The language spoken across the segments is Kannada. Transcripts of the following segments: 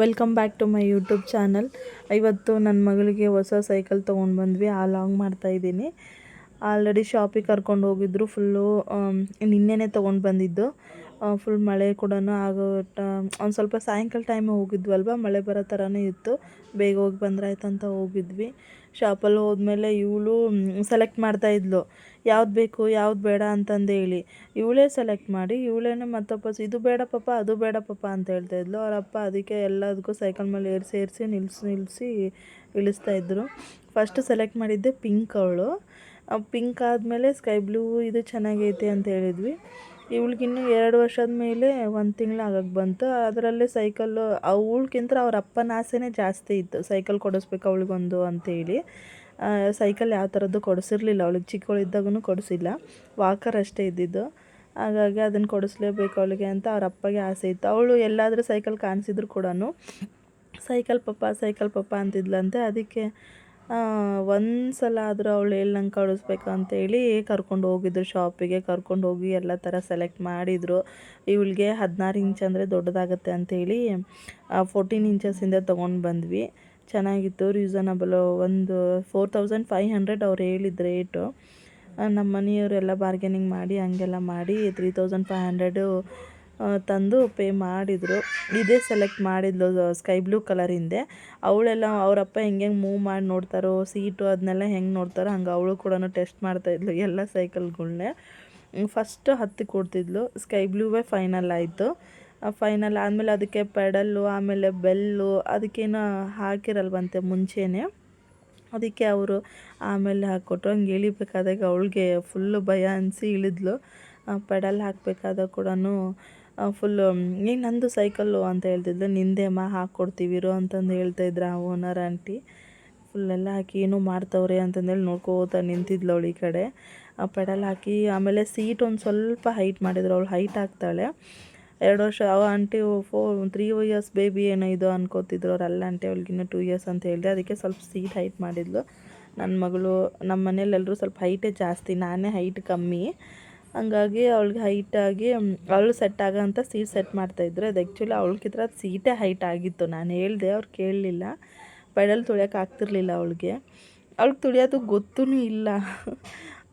Welcome back to my YouTube channel. ಇವತ್ತು ನನ್ನ ಮಗಳಿಗೆ ಹೊಸ ಸೈಕಲ್ ತೊಗೊಂಡು ಬಂದ್ವಿ. ಆ ಲಾಂಗ್ ಮಾಡ್ತಾಯಿದ್ದೀನಿ. ಆಲ್ರೆಡಿ ಶಾಪಿಗೆ ಕರ್ಕೊಂಡು ಹೋಗಿದ್ರು. ಫುಲ್ಲು ನಿನ್ನೆನೇ ತೊಗೊಂಡು ಬಂದಿದ್ದು. ಫುಲ್ ಮಳೆ ಕೂಡ ಆಗೋ ಒಂದು ಸ್ವಲ್ಪ ಸಾಯಂಕಾಲ ಟೈಮ್ ಹೋಗಿದ್ವಲ್ವ, ಮಳೆ ಬರೋ ಥರನೇ ಇತ್ತು. ಬೇಗ ಹೋಗಿ ಬಂದ್ರಾಯ್ತಂತ ಹೋಗಿದ್ವಿ. ಶಾಪಲ್ಲಿ ಹೋದ್ಮೇಲೆ ಇವಳು ಸೆಲೆಕ್ಟ್ ಮಾಡ್ತಾಯಿದ್ಲು, ಯಾವ್ದು ಬೇಕು ಯಾವ್ದು ಬೇಡ ಅಂತಂದೇಳಿ. ಇವಳೇ ಸೆಲೆಕ್ಟ್ ಮಾಡಿ ಇವಳೇನೆ ಮತ್ತೊಬ್ಬ ಇದು ಬೇಡ ಪಾಪ ಅದು ಬೇಡ ಪಾಪ ಅಂತ ಹೇಳ್ತಾಯಿದ್ಲು. ಅವರಪ್ಪ ಅದಕ್ಕೆ ಎಲ್ಲದಕ್ಕೂ ಸೈಕಲ್ ಮೇಲೆ ಏರಿಸಿ ನಿಲ್ಲಿಸಿ ಇಳಿಸ್ತಾಯಿದ್ರು. ಫಸ್ಟ್ ಸೆಲೆಕ್ಟ್ ಮಾಡಿದ್ದೆ ಪಿಂಕ್. ಅವಳು ಪಿಂಕ್ ಆದಮೇಲೆ ಸ್ಕೈ ಬ್ಲೂ ಇದು ಚೆನ್ನಾಗೈತೆ ಅಂತ ಹೇಳಿದ್ವಿ. ಇವಳಿಗಿನ್ನೂ 2 ವರ್ಷದ ಮೇಲೆ 1 ತಿಂಗಳು ಆಗಕ್ಕೆ ಬಂತು. ಅದರಲ್ಲೇ ಸೈಕಲ್ಲು ಅವಳಿಗಿಂತ ಅವ್ರ ಅಪ್ಪನ ಆಸೆನೇ ಜಾಸ್ತಿ ಇತ್ತು, ಸೈಕಲ್ ಕೊಡಿಸ್ಬೇಕು ಅವಳಿಗೊಂದು ಅಂತೇಳಿ. ಸೈಕಲ್ ಯಾವ ಥರದ್ದು ಕೊಡಿಸಿರ್ಲಿಲ್ಲ ಅವಳಿಗೆ, ಚಿಕ್ಕವಳಿದ್ದಾಗೂ ಕೊಡಿಸಿಲ್ಲ, ವಾಕರ್ ಅಷ್ಟೇ ಇದ್ದಿದ್ದು. ಹಾಗಾಗಿ ಅದನ್ನು ಕೊಡಿಸ್ಲೇಬೇಕು ಅವಳಿಗೆ ಅಂತ ಅವ್ರ ಅಪ್ಪಗೆ ಆಸೆ ಇತ್ತು. ಅವಳು ಎಲ್ಲಾದರೂ ಸೈಕಲ್ ಕಾಣಿಸಿದ್ರು ಕೂಡ ಸೈಕಲ್ ಪಪ್ಪ ಅಂತಿದ್ಲಂತೆ. ಅದಕ್ಕೆ ಒಂದು ಸಲ ಆದರೂ ಅವಳು ನಂಗೆ ಕಳಿಸ್ಬೇಕು ಅಂತೇಳಿ ಕರ್ಕೊಂಡು ಹೋಗಿದ್ರು ಶಾಪಿಗೆ. ಕರ್ಕೊಂಡು ಹೋಗಿ ಎಲ್ಲ ಥರ ಸೆಲೆಕ್ಟ್ ಮಾಡಿದರು. ಇವಳಿಗೆ 16 ಇಂಚ್ ಅಂದರೆ ದೊಡ್ಡದಾಗುತ್ತೆ ಅಂಥೇಳಿ 14 ಇಂಚಸ್ಸಿಂದ ತೊಗೊಂಡು ಬಂದ್ವಿ. ಚೆನ್ನಾಗಿತ್ತು, ರೀಸನಬಲು. ಒಂದು 4500 ಅವ್ರು ಹೇಳಿದ ರೇಟು. ನಮ್ಮ ಮನೆಯವರೆಲ್ಲ ಬಾರ್ಗೇನಿಂಗ್ ಮಾಡಿ ಹಂಗೆಲ್ಲ ಮಾಡಿ 3500 ತಂದು ಪೇ ಮಾಡಿದರು. ಇದೇ ಸೆಲೆಕ್ಟ್ ಮಾಡಿದ್ಲು, ಸ್ಕೈ ಬ್ಲೂ ಕಲರಿಂದೆ. ಅವಳೆಲ್ಲ ಅವರಪ್ಪ ಹೆಂಗೆ ಮೂವ್ ಮಾಡಿ ನೋಡ್ತಾರೋ, ಸೀಟು ಅದನ್ನೆಲ್ಲ ಹೆಂಗೆ ನೋಡ್ತಾರೋ ಹಂಗೆ ಅವಳು ಕೂಡ ಟೆಸ್ಟ್ ಮಾಡ್ತಾಯಿದ್ಲು ಎಲ್ಲ ಸೈಕಲ್ಗಳ್ನೇ. ಫಸ್ಟ್ ಹತ್ತಿ ಕೊಡ್ತಿದ್ಲು. ಸ್ಕೈ ಬ್ಲೂವೇ ಫೈನಲ್ ಆಯಿತು. ಫೈನಲ್ ಆದಮೇಲೆ ಅದಕ್ಕೆ ಪೆಡಲ್ಲು ಆಮೇಲೆ ಬೆಲ್ಲು ಅದಕ್ಕೇನೋ ಹಾಕಿರಲ್ವಂತೆ ಮುಂಚೆನೇ. ಅದಕ್ಕೆ ಅವರು ಆಮೇಲೆ ಹಾಕ್ಕೊಟ್ರು. ಹಂಗೆ ಇಳಿಬೇಕಾದಾಗ ಅವಳಿಗೆ ಫುಲ್ಲು ಭಯ ಅನಿಸಿ ಇಳಿದ್ಲು. ಪೆಡಲ್ ಹಾಕಬೇಕಾದಾಗ ಕೂಡ ಫುಲ್ಲು ನಂದು ಸೈಕಲ್ಲು ಅಂತ ಹೇಳ್ತಿದ್ಲು. ನಿಂದೆ ಅಮ್ಮ ಹಾಕ್ಕೊಡ್ತೀವಿ ಇರು ಅಂತಂದು ಹೇಳ್ತಾಯಿದ್ರು ಆ ಓನರ್ ಆಂಟಿ. ಫುಲ್ಲೆಲ್ಲ ಹಾಕಿ ಏನೋ ಮಾಡ್ತವ್ರೆ ಅಂತಂದೇಳಿ ನೋಡ್ಕೋತಾ ನಿಂತಿದ್ಲು ಅವಳು ಈ ಕಡೆ. ಪೆಡಲ್ ಹಾಕಿ ಆಮೇಲೆ ಸೀಟ್ ಒಂದು ಸ್ವಲ್ಪ ಹೈಟ್ ಮಾಡಿದ್ರು. ಅವಳು ಹೈಟ್ ಆಗ್ತಾಳೆ. 2 ವರ್ಷ ಅವ ಆಂಟಿ 3 ಇಯರ್ಸ್ ಬೇಬಿ ಏನೋ ಇದು ಅನ್ಕೋತಿದ್ರು ಅವರೆಲ್ಲ. ಆಂಟಿ ಅವಳಿಗಿನ್ನೂ 2 ಇಯರ್ಸ್ ಅಂತ ಹೇಳಿದೆ. ಅದಕ್ಕೆ ಸ್ವಲ್ಪ ಸೀಟ್ ಹೈಟ್ ಮಾಡಿದ್ಲು ನನ್ನ ಮಗಳು. ನಮ್ಮ ಮನೇಲೆಲ್ಲರೂ ಸ್ವಲ್ಪ ಹೈಟೇ ಜಾಸ್ತಿ, ನಾನೇ ಹೈಟ್ ಕಮ್ಮಿ. ಹಂಗಾಗಿ ಅವಳಿಗೆ ಹೈಟಾಗಿ ಅವಳು ಸೆಟ್ ಆಗೋಂಥ ಸೀಟ್ ಸೆಟ್ ಮಾಡ್ತಾಯಿದ್ರು. ಅದು ಆ್ಯಕ್ಚುಲಿ ಅವಳಿಗಿತ್ರ ಸೀಟೇ ಹೈಟ್ ಆಗಿತ್ತು. ನಾನು ಹೇಳಿದೆ, ಅವ್ರು ಕೇಳಲಿಲ್ಲ. ಪೆಡಲ್ ತುಳಿಯೋಕೆ ಆಗ್ತಿರ್ಲಿಲ್ಲ ಅವಳಿಗೆ ತುಳಿಯೋದು ಗೊತ್ತೂ ಇಲ್ಲ.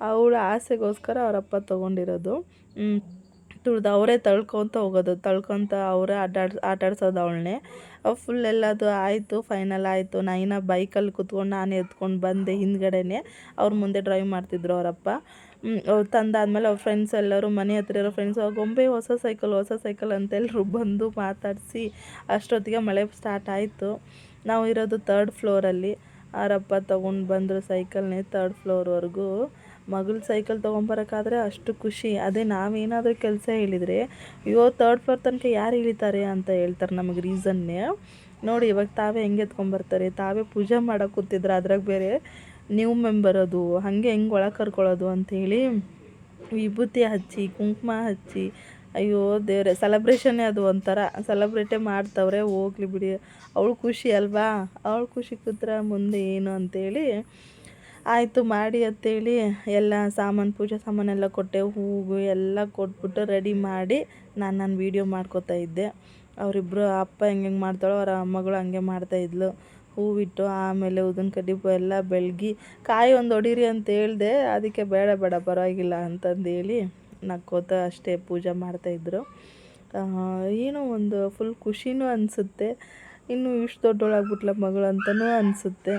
ಅವಳ ಆಸೆಗೋಸ್ಕರ ಅವರಪ್ಪ ತೊಗೊಂಡಿರೋದು. ತುಳಿದು ಅವರೇ ತಳ್ಕೊತ ಹೋಗೋದು, ಅವರೇ ಆಟಾಡ್ಸೋದು ಅವಳನ್ನೇ. ಫುಲ್ ಎಲ್ಲದು ಆಯಿತು, ಫೈನಲ್ ಆಯಿತು. ನೈನಾ ಬೈಕಲ್ಲಿ ಕುತ್ಕೊಂಡು ನಾನು ಎತ್ಕೊಂಡು ಬಂದೆ ಹಿಂದ್ಗಡೆನೇ. ಅವ್ರ ಮುಂದೆ ಡ್ರೈವ್ ಮಾಡ್ತಿದ್ರು ಅವರಪ್ಪ. ತಂದಾದ್ಮೇಲೆ ಅವ್ರ ಫ್ರೆಂಡ್ಸ್ ಎಲ್ಲರೂ, ಮನೆ ಹತ್ರ ಇರೋ ಫ್ರೆಂಡ್ಸ್, ಗೊಂಬೆ ಹೊಸ ಸೈಕಲ್ ಅಂತೆಲ್ಲರೂ ಬಂದು ಮಾತಾಡಿಸಿ ಅಷ್ಟೊತ್ತಿಗೆ ಮಳೆ ಸ್ಟಾರ್ಟ್ ಆಯಿತು. ನಾವು ಇರೋದು 3rd ಫ್ಲೋರಲ್ಲಿ. ಅವರಪ್ಪ ತೊಗೊಂಡು ಬಂದರು ಸೈಕಲ್ನೇ 3rd ಫ್ಲೋರ್ವರೆಗೂ. ಮಗಳು ಸೈಕಲ್ ತೊಗೊಂಬರೋಕ್ಕಾದ್ರೆ ಅಷ್ಟು ಖುಷಿ. ಅದೇ ನಾವೇನಾದರೂ ಕೆಲಸ ಹೇಳಿದರೆ, ಅಯ್ಯೋ 3rd ಫ್ಲೋರ್ ತನಕ ಯಾರು ಇಳಿತಾರೆ ಅಂತ ಹೇಳ್ತಾರೆ ನಮಗೆ ರೀಸನ್ನೇ. ನೋಡಿ ಇವಾಗ ತಾವೇ ಹೆಂಗೆ ಎತ್ಕೊಂಬರ್ತಾರೆ, ತಾವೇ ಪೂಜೆ ಮಾಡೋಕೆ ಕೂತಿದ್ರು. ಅದ್ರಾಗ ಬೇರೆ ನ್ಯೂ ಮೆಂಬರ್ ಅದು, ಹಾಗೆ ಹೆಂಗೆ ಒಳಗೆ ಕರ್ಕೊಳ್ಳೋದು ಅಂಥೇಳಿ ವಿಭೂತಿ ಹಚ್ಚಿ ಕುಂಕುಮ ಹಚ್ಚಿ, ಅಯ್ಯೋ ದೇವ್ರೆ, ಸೆಲೆಬ್ರೇಷನ್ನೇ ಅದು ಒಂಥರ ಸೆಲೆಬ್ರೇಟೇ ಮಾಡ್ತವ್ರೆ. ಹೋಗ್ಲಿ ಬಿಡಿ, ಅವಳು ಖುಷಿ ಅಲ್ವಾ, ಅವಳು ಖುಷಿ ಕೂತ್ರೆ ಮುಂದೆ ಏನು ಅಂಥೇಳಿ ಆಯಿತು ಮಾಡಿ ಅಂತೇಳಿ ಎಲ್ಲ ಪೂಜೆ ಸಾಮಾನೆಲ್ಲ ಕೊಟ್ಟೆ. ಹೂವು ಎಲ್ಲ ಕೊಟ್ಬಿಟ್ಟು ರೆಡಿ ಮಾಡಿ ನಾನು ವೀಡಿಯೋ ಮಾಡ್ಕೋತಾ ಇದ್ದೆ. ಅವರಿಬ್ಬರು ಅಪ್ಪ ಹೆಂಗೆ ಮಾಡ್ತಾಳೋ ಅವರ ಮಗಳು ಹಂಗೆ ಮಾಡ್ತಾಯಿದ್ಲು. ಹೂವಿಟ್ಟು ಆಮೇಲೆ ಉದಿನ ಕಡ್ಡಿ ಎಲ್ಲ ಬೆಳಗಿ ಕಾಯಿ ಒಂದು ಹೊಡೀರಿ ಅಂತ ಹೇಳಿದೆ. ಅದಕ್ಕೆ ಬೇಡ ಪರವಾಗಿಲ್ಲ ಅಂತಂದೇಳಿ ನಕ್ಕೋತ ಅಷ್ಟೇ ಪೂಜೆ ಮಾಡ್ತಾಯಿದ್ರು. ಏನೋ ಒಂದು ಫುಲ್ ಖುಷಿನೂ ಅನಿಸುತ್ತೆ. ಇನ್ನೂ ಇಷ್ಟು ದೊಡ್ಡೋಳಾಗ್ಬಿಟ್ಲ ಮಗಳು ಅಂತಲೂ ಅನಿಸುತ್ತೆ.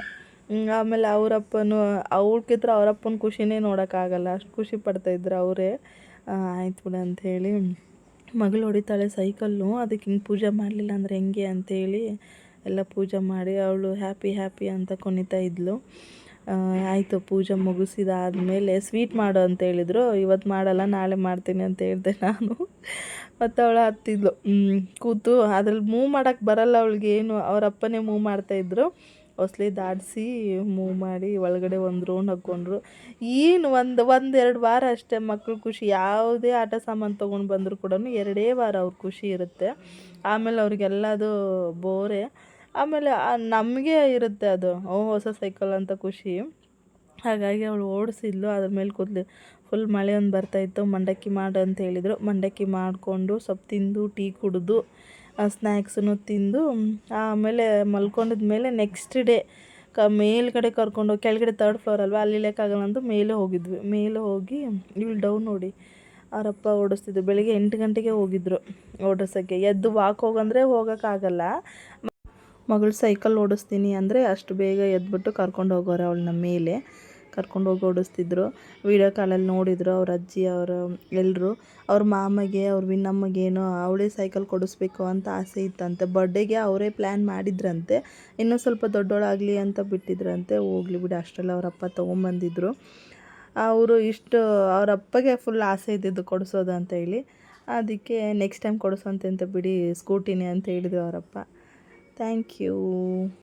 ಆಮೇಲೆ ಅವರಪ್ಪನೂ ಅವಳಕ್ಕಿಂತ ಅವರಪ್ಪನ ಖುಷಿನೇ ನೋಡೋಕ್ಕಾಗಲ್ಲ, ಅಷ್ಟು ಖುಷಿ ಪಡ್ತಾಯಿದ್ರು ಅವರೇ. ಆಯ್ತು ಬಿಡು ಅಂಥೇಳಿ ಮಗಳು ಹೊಡಿತಾಳೆ ಸೈಕಲ್ಲು, ಅದಕ್ಕೆ ಹಿಂಗೆ ಪೂಜೆ ಮಾಡಲಿಲ್ಲ ಅಂದರೆ ಹೆಂಗೆ ಅಂಥೇಳಿ ಎಲ್ಲ ಪೂಜೆ ಮಾಡಿ ಅವಳು ಹ್ಯಾಪಿ ಅಂತ ಕುಣಿತಾ ಇದ್ಲು. ಆಯಿತು, ಪೂಜೆ ಮುಗಿಸಿದಾದ್ಮೇಲೆ ಸ್ವೀಟ್ ಮಾಡು ಅಂತ ಹೇಳಿದರು. ಇವತ್ತು ಮಾಡಲ್ಲ, ನಾಳೆ ಮಾಡ್ತೀನಿ ಅಂತ ಹೇಳಿದೆ ನಾನು. ಮತ್ತು ಅವಳು ಹತ್ತಿದ್ಲು ಕೂತು. ಅದ್ರಲ್ಲಿ ಮೂವ್ ಮಾಡೋಕ್ಕೆ ಬರಲ್ಲ ಅವಳಿಗೆ ಏನು. ಅವರಪ್ಪನೇ ಮೂವ್ ಮಾಡ್ತಾಯಿದ್ರು. ಹೊಸ್ಲಿ ದಾಟಿಸಿ ಮೂವ್ ಮಾಡಿ ಒಳಗಡೆ ಒಂದು ರೌಂಡ್ ಹಾಕ್ಕೊಂಡ್ರು. ಏನು ಒಂದೆರಡು ವಾರ ಅಷ್ಟೇ ಮಕ್ಕಳು ಖುಷಿ. ಯಾವುದೇ ಆಟ ಸಾಮಾನು ತೊಗೊಂಡು ಬಂದರೂ ಕೂಡ 2 ವಾರ ಅವ್ರ ಖುಷಿ ಇರುತ್ತೆ. ಆಮೇಲೆ ಅವ್ರಿಗೆಲ್ಲದು ಬೋರೆ. ಆಮೇಲೆ ನಮಗೆ ಇರುತ್ತೆ ಅದು ಹೊಸ ಸೈಕಲ್ ಅಂತ ಖುಷಿ. ಹಾಗಾಗಿ ಅವಳು ಓಡಿಸಿದ್ಲು, ಅದ್ರ ಮೇಲೆ ಕೂದಲು. ಫುಲ್ ಮಳೆ ಒಂದು ಬರ್ತಾಯಿತ್ತು. ಮಂಡಕ್ಕಿ ಮಾಡು ಅಂತ ಹೇಳಿದರು. ಮಂಡಕ್ಕಿ ಮಾಡಿಕೊಂಡು ಸ್ವಲ್ಪ ತಿಂದು ಟೀ ಕುಡಿದು ಸ್ನ್ಯಾಕ್ಸನ್ನು ತಿಂದು ಆಮೇಲೆ ಮಲ್ಕೊಂಡಿದ್ಮೇಲೆ ನೆಕ್ಸ್ಟ್ ಡೇ ಮೇಲ್ಗಡೆ ಕರ್ಕೊಂಡೋಗಿ, ಕೆಳಗಡೆ 3rd ಫ್ಲೋರ್ ಅಲ್ವಾ, ಅಲ್ಲಿ ಇಳಿಯೋಕ್ಕಾಗಲ್ಲ ಅಂದು ಮೇಲೆ ಹೋಗಿದ್ವಿ. ಮೇಲೆ ಹೋಗಿ ಇಲ್ಲಿ ಡೌನ್ ನೋಡಿ ಅವರಪ್ಪ ಓಡಿಸ್ತಿದ್ರು. ಬೆಳಿಗ್ಗೆ 8 ಗಂಟೆಗೆ ಹೋಗಿದ್ರು ಓಡಿಸೋಕ್ಕೆ. ಎದ್ದು ವಾಕ್ ಹೋಗಂದರೆ ಹೋಗೋಕ್ಕಾಗಲ್ಲ. ಮಗಳು ಸೈಕಲ್ ಓಡಿಸ್ತೀನಿ ಅಂದರೆ ಅಷ್ಟು ಬೇಗ ಎದ್ಬಿಟ್ಟು ಕರ್ಕೊಂಡು ಹೋಗೋರು ಅವಳನ್ನ ಮೇಲೆ ಕರ್ಕೊಂಡೋಗಿ ಓಡಿಸ್ತಿದ್ರು. ವೀಡಿಯೋ ಕಾಲಲ್ಲಿ ನೋಡಿದ್ರು ಅವ್ರ ಅಜ್ಜಿ, ಅವರು ಎಲ್ಲರೂ. ಅವ್ರ ಮಾಮಗೆ, ಅವ್ರ ವಿನ್ನಮ್ಮಗೇನೋ ಅವಳೇ ಸೈಕಲ್ ಕೊಡಿಸ್ಬೇಕು ಅಂತ ಆಸೆ ಇತ್ತಂತೆ. ಬರ್ಡೇಗೆ ಅವರೇ ಪ್ಲ್ಯಾನ್ ಮಾಡಿದ್ರಂತೆ, ಇನ್ನೂ ಸ್ವಲ್ಪ ದೊಡ್ಡೋಳಾಗಲಿ ಅಂತ ಬಿಟ್ಟಿದ್ರಂತೆ. ಹೋಗ್ಲಿ ಬಿಡಿ, ಅಷ್ಟರಲ್ಲಿ ಅವರಪ್ಪ ತೊಗೊಂಬಂದಿದ್ರು. ಅವರು ಅವ್ರ ಅಪ್ಪಗೆ ಫುಲ್ ಆಸೆ ಇದ್ದಿದ್ದು ಕೊಡಿಸೋದು ಅಂತ ಹೇಳಿ. ಅದಕ್ಕೆ ನೆಕ್ಸ್ಟ್ ಟೈಮ್ ಕೊಡಿಸೋಂತೆ ಅಂತ ಬಿಡಿ, ಸ್ಕೂಟಿನೇ ಅಂತ ಹೇಳಿದ್ರು ಅವರಪ್ಪ. Thank you.